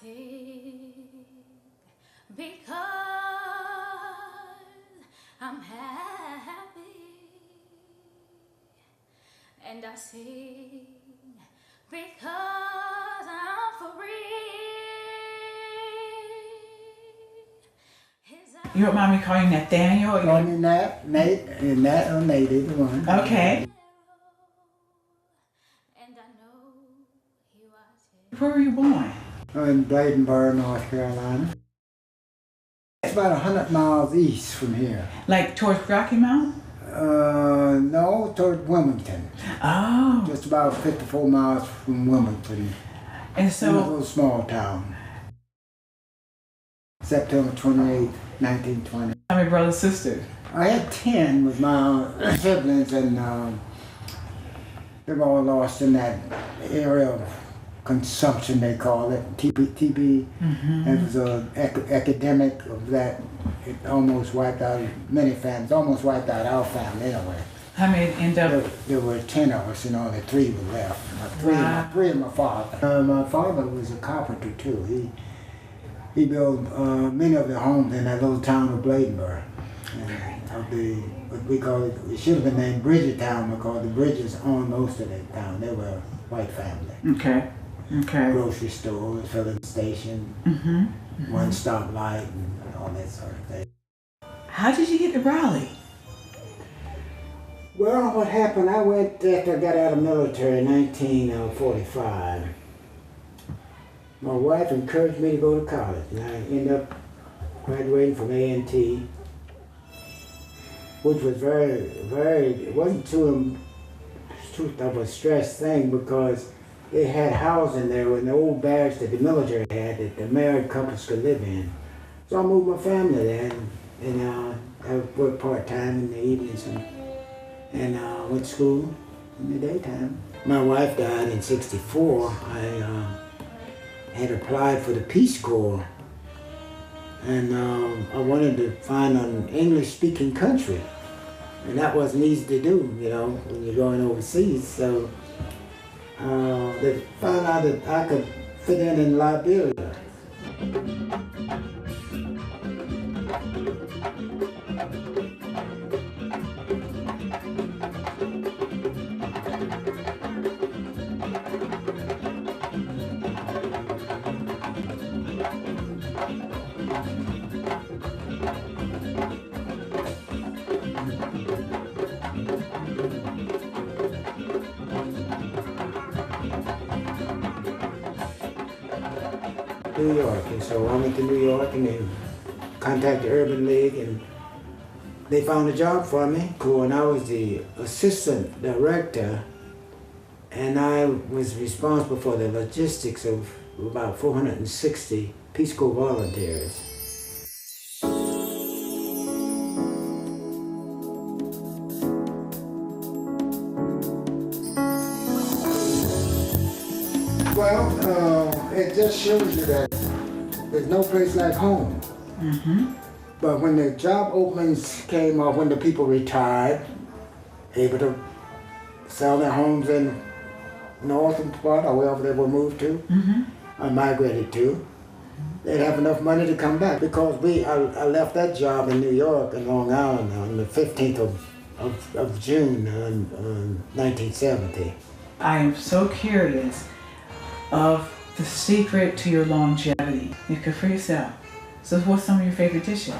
sing because I'm happy, and I sing because I'm free. You don't mind me calling Nathaniel? Or Call me Nat, Nate, and Nat or Nate, either one. Okay. And I know he was Where were you born? In Bladenboro, North Carolina. It's about 100 miles east from here. Like towards Rocky Mount? No, toward Wilmington. Oh. Just about 54 miles from Wilmington. And In a so, little small town. September 28, 1920. how many brothers and sisters? I had 10 with my siblings, and they were all lost in that area of consumption, they call it, TB. Mm-hmm. It was an epidemic of that. It almost wiped out many families, almost wiped out our family anyway. How many end up? There were 10 of us, and only 3 were left. Wow. Three of my father. My father was a carpenter too. He built many of the homes in that little town of Bladenboro. And of what we call it should have been named Bridgetown, because the bridges owned most of that town. They were a white family. Okay. Okay. Grocery store, filling station, Mm-hmm. Mm-hmm. one stoplight, and all that sort of thing. How did you get to Raleigh? Well, what happened, I went after I got out of the military in 1945. My wife encouraged me to go to college, and I ended up graduating from A&T, which was it wasn't too of a stress thing, because they had housing there in the old barracks that the military had that the married couples could live in. So I moved my family there, and I worked part-time in the evenings and went to school in the daytime. My wife died in '64. I had applied for the Peace Corps, and I wanted to find an English-speaking country, and that wasn't easy to do, when you're going overseas. So they found out that I could fit in Liberia. New York, and so I went to New York and then contacted Urban League, and they found a job for me. Cool, and I was the assistant director, and I was responsible for the logistics of about 460 Peace Corps volunteers. Well, it just shows you that there's no place like home. Mm-hmm. But when the job openings came up, when the people retired, able to sell their homes in northern part or wherever they were moved to, or migrated to, they'd have enough money to come back. Because I left that job in New York and Long Island on the 15th of June 1970. I am so curious of the secret to your longevity. You could for yourself. So what's some of your favorite dishes?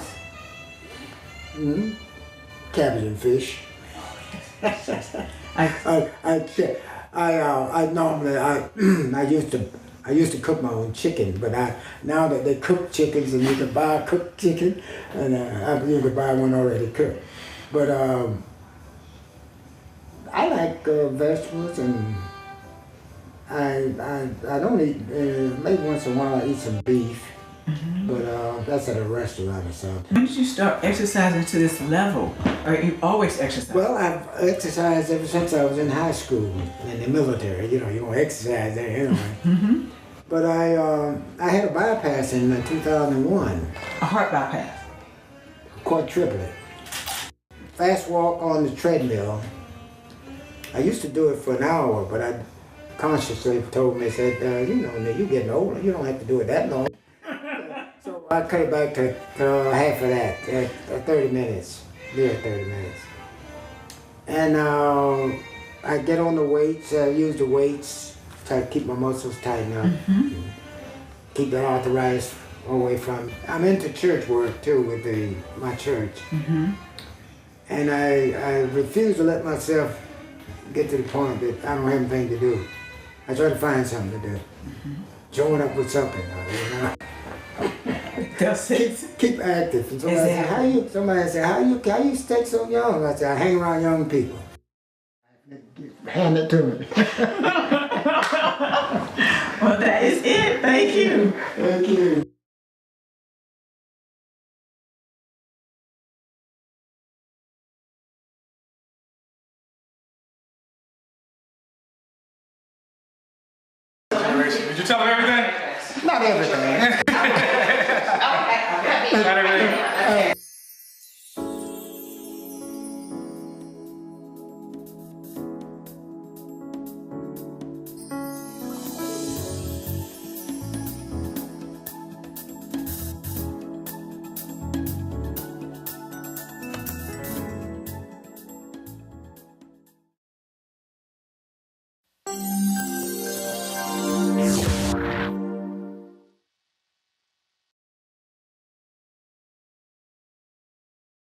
Cabbage and fish. I used to cook my own chicken, but now that they cook chickens and you can buy cooked chicken, and you can buy one already cooked. But I like vegetables, and I don't eat, maybe once in a while I eat some beef, but that's at a restaurant or something. When did you start exercising to this level? Or you always exercise? Well, I've exercised ever since I was in high school, in the military. You don't exercise there anyway. But I had a bypass in 2001. A heart bypass? Quadruplet. Fast walk on the treadmill. I used to do it for an hour, but consciously told me, said, you know, you're getting older. You don't have to do it that long. So I cut it back to half of that, 30 minutes, near 30 minutes. And I get on the weights, use the weights, try to keep my muscles tighten up, keep the arthritis away from. I'm into church work too with my church. And I refuse to let myself get to the point that I don't have anything to do. I try to find something to do. Join up with something, you know. That's it. Keep active. And somebody said, how you stay so young? I said, I hang around young people. Hand it to me. Well, that is it. Thank you. Thank you. Did you tell them everything? Not everything. Not everything.